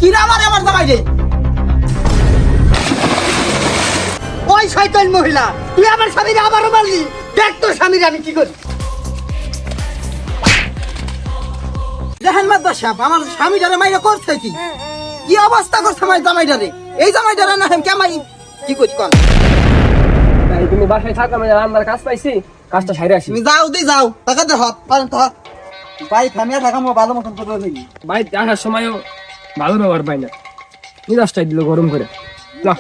কিরা মারে আমার জামাই রে? ওই শয়তান মহিলা, তুই আমার স্বামীরে আবারও মারলি। দেখ তোর স্বামীরে আমি কি করি। দেখেন মাদ্দার সাহেব, আমার স্বামীটারে মাইরা করছে কি? কি অবস্থা করছে আমার জামাইটারে? এই জামাইটারে না কেমাই কি করি কর। ভাই তুমি বাসায় থাকো, আমি রান্নার কাজ পাইছি, কাজটা সাইরে আসি। তুমি যাও দি যাও, টাকা দে হাত পারেন তো হাত। ভাই থামিয়া থাকা মো ভালো মতন করে নেই। ভাই আসার সময়ও ভালো ব্যবহার পাই না, মিজাজটাই দিল গরম করে। না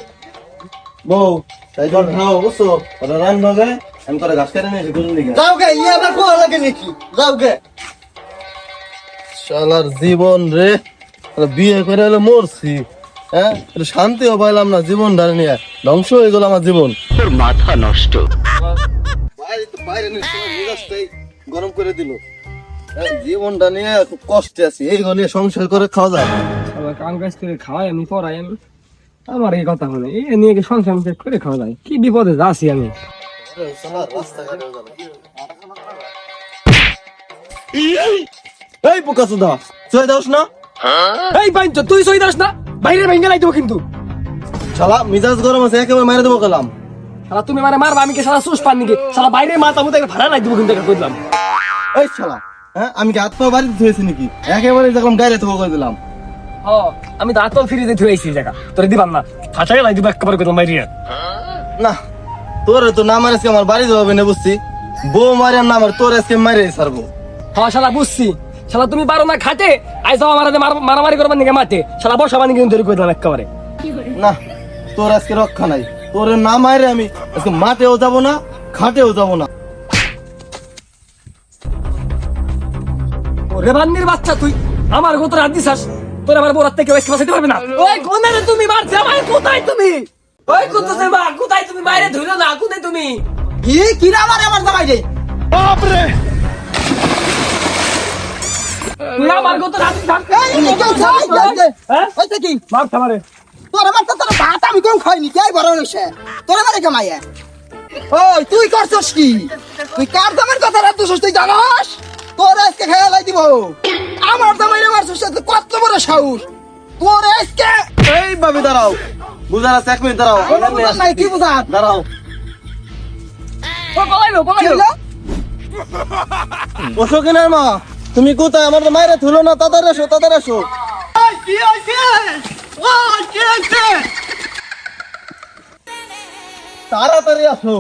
বউ তাই জল খাও বুঝছো, ওটা রান্না হবে, আমি তোরা ঘাস কেটে নিয়েছি দুজন দিকে। যাও গে, ইয়ে আবার কোয়া লাগে নাকি? যাও গে। শালার জীবন রে, বিয়ে করে হলে মরছি, হ্যাঁ একটু শান্তিও পাইলাম না, জীবন ধারে নিয়ে ধ্বংস হয়ে গেল আমার জীবন। তোর মাথা নষ্ট। বাইরে তো বাইরে নিয়ে সময় মেজাজটাই গরম করে দিল। জীবনটা নিয়ে খুব কষ্টে আছি, এই গলিয়ে সংসার করে খাওয়া যায়। আমার কাম কাজ করে খাওয়াই, আমি পড়াই, আমি আমার এই কথা হলো এই নিয়ে কি সংসার করে খাওয়া যায়, কি বিপদে যাচ্ছি আমি। এই পোকা সুদা চলে দাওস না, এই বাইঞ্চ তুই সই দাস না, বাইরে ভেঙে লাই দেবো কিন্তু। শালা মিজাজ গরম আছে, একেবারে মারে দেবো গেলাম। শালা তুমি মানে মারবা, আমি কি শালা সুস পান নাকি? শালা বাইরে মাথা মুতে ভাড়া লাই দেবো কিন্তু, কইলাম। এই শালা, হ্যাঁ আমি কি হাত পা বাড়িতে ধুয়েছি নাকি? একেবারে দেখলাম গায়ে থেকে করে দিলাম। ও আমি তো হাতও ফিরিয়ে ধুয়ে আইছি জায়গা, তোরে দিবাম না, ফাঁসাই লাই দিব একেবারে কইলাম বাইরে। না তোরে তো না মারে আমার বাড়ি যাবে না বুঝছি, বউ মারে না আমার তোর আজকে মারে ছাড়বো। হ্যাঁ শালা বুঝছি, শালা তুমি পারো না খাটে আইসা আমার মারামারি করবার নাকি মাঠে, শালা বসা বানি কিন্তু ধরে কইলাম একেবারে। না তোর আজকে রক্ষা নাই, তোর না মারে আমি আজকে মাঠেও যাবো না, খাটেও যাবো না। ওরে বান্দির বাচ্চা, তুই আমার গোতর হাত দিছাস, তোর আমার বড় থেকে ওই বাঁচাতে পারবে না। ওই কোনে রে তুমি মারছে আমার, কোথায় তুমি? ওই কোথায় মা, কোথায় তুমি? বাইরে ধুইলো না, কোথায় তুমি? কিরা মারে আমার জামাই রে? তুই আমার গোতর হাত দিছাস। হ্যাঁ ওই তো কি মার খামারে। তোর আমার তো তোর ভাত আমি কম খাইনি, কে বড় হইছে তোর মারে কামাইয়া। ওই তুই করছস কি? তুই কার জামাইর কথা রাখছস তুই জানাস? তোর আজকে খেয়ালাই দিব। আমার জামাইরে মারছস, তুই কত বড় সাহস তোর আজকে। এই ভাবি দাঁড়াও, বুঝার আছে, 1 মিনিট দাঁড়াও। বুঝার নাই, কি বুঝার? দাঁড়াও, ও পলাইলো কি পলাইলো। হলো? বসো কিনার মা, তুমি কোথায়? আমার তো মায়েরা ধুলো না, তাড়াতাড়ি আসো তাড়াতাড়ি আসো। ওই কি হইছে? ওই কি হইছে? তাড়াতাড়ি আসো।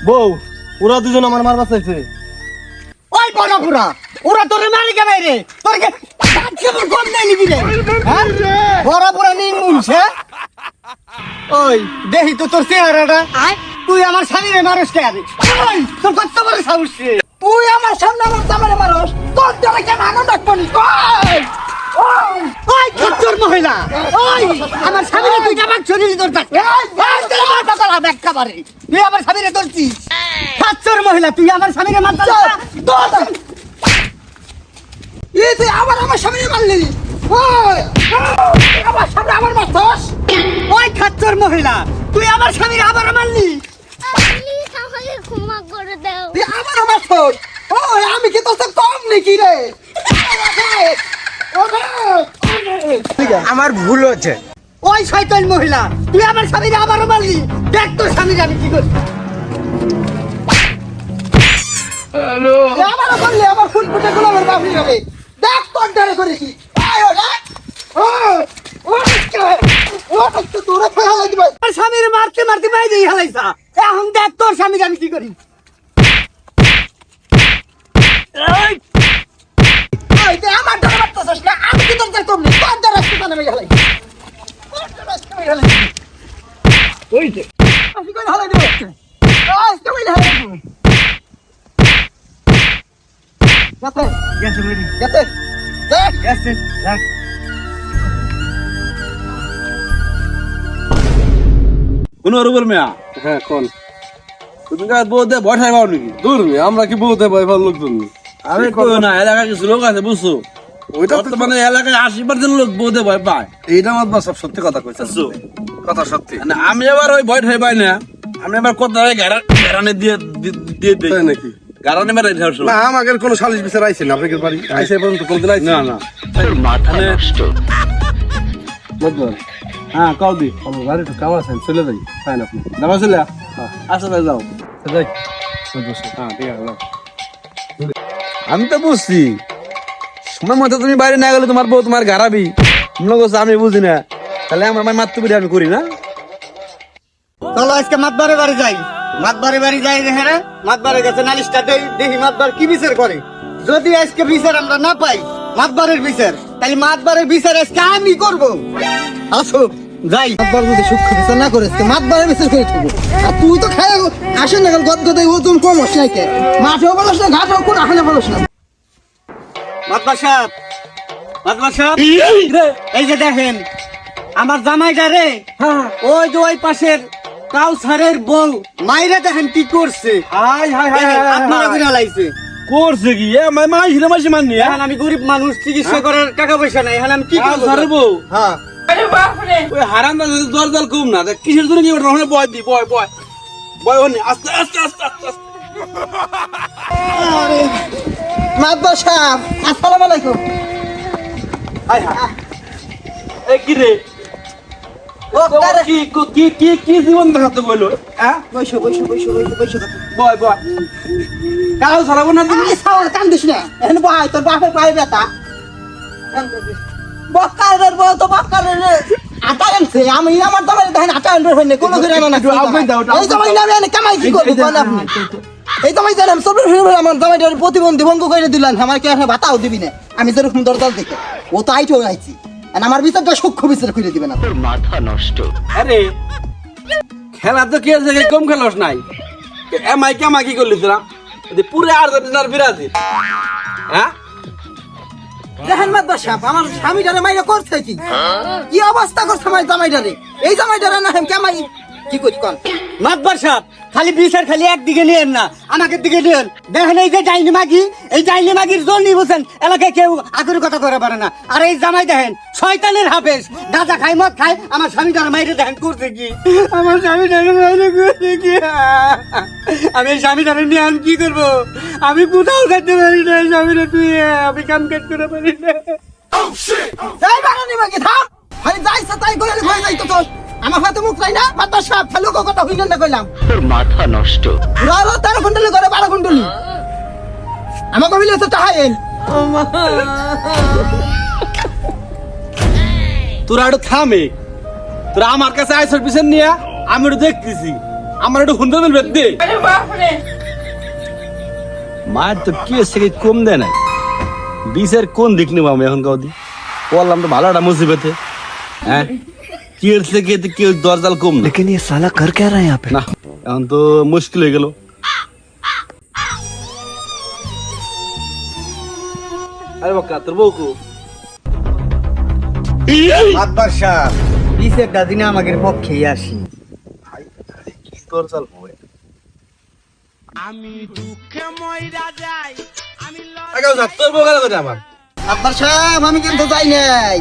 বউ ওরা দুজন আমার মারবা চাইছে। ওই বড় পুরা ওরা তোরে মারি কে বাইরে? তোর কে দাঁত কেমন কম দেয় নিবি রে? হ্যাঁ বড় পুরা নিন মুনছে। ওই দেখি তো তোর চেহারাটা, তুই আমার স্বামীরে মারস কে? ওই তোর কত বড় সাহস রে? তুই আমার সামনে আমার জামাইরে মারস, তোর দ্বারা কেন আনন্দ ডাকবনি? ওই ওই খচ্চর মহিলা, ওই আমার স্বামীরে তুই জামাক ছড়িয়ে তোর ডাক। এই তোর মাথা তোলা ব্যাখ্যা পারে, তুই আমার স্বামীরে ধরছিস। খচ্চর মহিলা, তুই আমার স্বামীরে মারছিস। এই তুই আবার আমার স্বামীরে মারলি? ওই আমার সামনে আমার মারছস? ওই খচ্চর মহিলা, তুই আমার স্বামীরে আবার মারলি? প্লিজ আমাকে ক্ষমা করে দাও। তুই আবার মারছস? ওই আমি কি তোর থেকে কম নাকি রে? আমার ভুল হচ্ছে। ওই শয়তান মহিলা, তুই আমার স্বামীরে আবারও মারলি। দেখ তোর স্বামীরে আমি কি করি। হ্যালো, আবারও মারলি, আমার ফুল ফুটে গুলো আমার বাপরি হবে। দেখ তোর দ্বারা করেছি। স্বামীর মারতে মারতে বাইরে হালাইছা, এখন দেখ তোর স্বামীর আমি কি করি। এই তুই আমার দ্বারা মারতেছিস না, আমি কি তোর দ্বারা করবো? তোর দ্বারা আসতে নামে হালাই, তোর দ্বারা আসতে নামে হালাই। ওই যে আমি কই হালাই দেবো আজকে আমি হালাই দেবো। গেছে গেছে মেরি, গেছে দেখ গেছে দেখ। কোন রুবেল মিয়া? হ্যাঁ কোন? তুমি কাজ বউতে ভয় ঠাই পাও নাকি? দূর মিয়া, আমরা কি বউতে ভয় পাওয়ার লোকজন? আমি কই না, এলাকায় কিছু লোক আছে বুঝছো, ওইটা তো মানে এলাকায় 80% লোক বউতে ভয় পায়। এইটা আমার সব সত্যি কথা কইছ, কথা সত্যি। মানে আমি আবার ওই ভয় ঠাই পাই না, আমি আবার কোথায় ঘেরানে দিয়ে দিয়ে দেই নাকি। গারানে মেরে ঢালছো না আমাদের কোনো সালিশ বিচার আইছে না আপনাদের বাড়ি আইছে পর্যন্ত কোনদিন আইছে না না মাথা নষ্ট বুঝলেন হ্যাঁ কাউ দি আমার বাড়ি তো কাম আছে চলে যাই ফাইন আপনি যাবা চলে আচ্ছা তাই যাও যাই হ্যাঁ ঠিক আছে যাও। আমি তো বুঝছি সময় মতো তুমি বাইরে না গেলে তোমার বউ তোমার গারাবি মনে করছো আমি বুঝি না তাহলে আমার মাত্র আমি করি না চলো আজকে মাতবারে বাড়ি যাই মাতবারে বাড়ি যাই হ্যাঁ মাতবারের কাছে নালিশটা দেই দেখি মাতবার কি বিচার করে যদি আজকে বিচার আমরা না পাই মাতবারের বিচার তাহলে মাতবারের বিচার আজকে আমি করব আসো যাই মাতবার যদি সূক্ষ্ম বিচার না করে আজকে মাতবারের বিচার করে থাকবো আর তুই তো খায় আসেন না গদগদে ওজন কম হস নাই কে মাঠেও বলস না ঘাটেও কোন আখানে বলস না মাতবার সাহেব এই যে দেখেন আমার জামাইটা রে ওই যে ওই পাশের কাউসারের বউ মাইরা দেখেন কি করছে হাই হাই হাই আপনারা করে লাইছে করছে কি এ মাই হিরে মাসি মাননি এখন আমি গরিব মানুষ চিকিৎসা করার টাকা পয়সা নাই এখন আমি কি করব সারে বউ হ্যাঁ ওই হারামদা যদি দরজাল কম না তা কিসের জন্য কি ওটা ওখানে বয় দি বয় বয় বয় ওনে আস্তে আস্তে আস্তে আস্তে আস্তে আরে মাতবার সাহেব আসসালামু আলাইকুম হাই হাই এ কি রে ও তারে কি কি কি কি জীবন দেখাতে বইলো হ্যাঁ বসো বয় বয় কাল সারাবো না তুমি আরে সাওয়ার কান্দিস না এখন ভাই তোর বাপের পায়ে ব্যথা বকারের বউ তো বকারের আটা আনছে আমি আমার দামে দেখেন আটা আনবে হইনে কোন করে আনা না এই জামাই নামে এনে কামাই কি করব কোন আপনি এই জামাই জানেন সব আমার জামাইটার প্রতিবন্ধী ভঙ্গ করে দিলেন আমার কি এখন ভাতাও দিবি না আমি যেরকম দরদার দেখে ও তো আইটো আইছি আর আমার বিচারটা সূক্ষ্ম বিচার করে দিবেন আপনি মাথা নষ্ট আরে খেলা তো কি আছে কম খেলস নাই এমআই কেমা কি করলি তোরা পুরো আর্জেন্টিনার বিরাজি হ্যাঁ দেখেন মাতবার সাহেব আমার স্বামীটারে মাইরা করছে কি কি অবস্থা করছে আমার জামাইটারে এই জামাইটারে না হেম কামাই কি কইছ কোন মাতবার সাহেব খালি বিচার খালি একদিকে নিয়েন না আমাকে দিকে নিয়েন দেখেন এই যে ডাইনি মাগি এই ডাইনি মাগির জন্যই বুঝছেন এলাকায় কেউ আগুর কথা করে পারে না আর এই জামাই দেখেন শয়তানের হাফেজ গাঁজা খাই মদ খাই আমার স্বামীটারে মাইরে দেখেন করছে কি আমার স্বামীটারে মাইরে করছে কি আমি এই স্বামীটারে নিয়ে আমি কি করবো আমি কোথাও যেতে পারি না স্বামীটা তুই আমি কাম কাজ করে পারি না যাই বানানি মাগি থাম খালি যাইছে তাই করে হয়ে যাইতো তো আমার হাতে মুখ নাই না মাত্র সব ফেলো কথা হইল না কইলাম মাথা নষ্ট রালো 13 কুইন্টাল করে 12 কুইন্টাল আমাকে বলে তো তাহাইন তোরা একটু থামে তোরা আমার কাছে আইসর পিছন নিয়ে আমি একটু দেখতেছি আমার একটু হুন্ডা মিলবে দে মায়ের তো কি এসে কম দেয় নাই বিষের কোন দিক নেবো আমি এখন কাউদি বললাম তো ভালো একটা মুসিবতে হ্যাঁ কি এসে কি দরজাল কম না लेकिन ये साला कर क्या रहा है यहाँ पे না এখন তো মুশকিল হয়ে গেল আরে বাক্কা তোর বউ কো মাতবার সাহেব পিছে দাদিনা আমাদের পক্ষে আসি কি দরজাল হয় আগে যা তোর বউ গেল কোথায় আমার মাতবার সাহেব আমি কিন্তু যাই নাই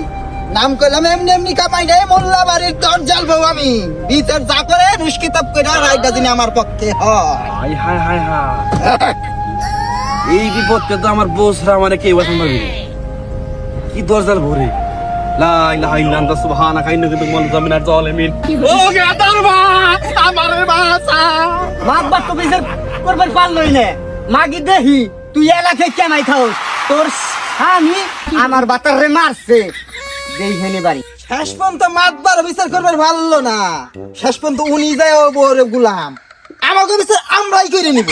নাম কইলাম এমনি এমনি কামাই নাই মোল্লা বাড়ির দরজাল বউ আমি বিচার যা করে নিষ্কিতাব করে রাইট দাদিনা আমার পক্ষে হয় হাই হাই হাই হাই এই বিপদকে তো আমার বউসরা মানে কেউ বাঁচাতে পারবি না। কি দরজাল ভরে লা ইলাহা ইল্লাল্লাহ সুবহানাকা ইন্নী কুনতু মিনাজ জালিমিন জালিমিন ও গাদার মা আমারে বাঁচা মাতবার তো বিচার করবার পারলই না মাগি দেহি তুই এলাকায় কেনাই খাওস তোর স্বামী আমার বাতারে মারছে দেইখানে বাড়ি শেষ পর্যন্ত মাতবার বিচার করবার পারলো না শেষ পর্যন্ত উনি যায় ও বউরে গুলাম আমাকে বিচার আমরাই করে নিব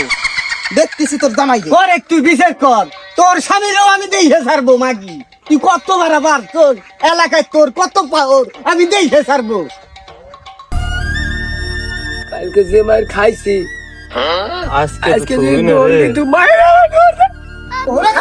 দেখতেছি তোর জামাই কর একটু বিচার কর তোর স্বামীরও আমি দেখে ছাড়বো মাগি তুই কত বারাবার তোর এলাকায় তোর কত পাওর আমি দেখে ছাড়বো কালকে যে মার খাইছি আজকে আজকে যে কিন্তু মায়ের ওরে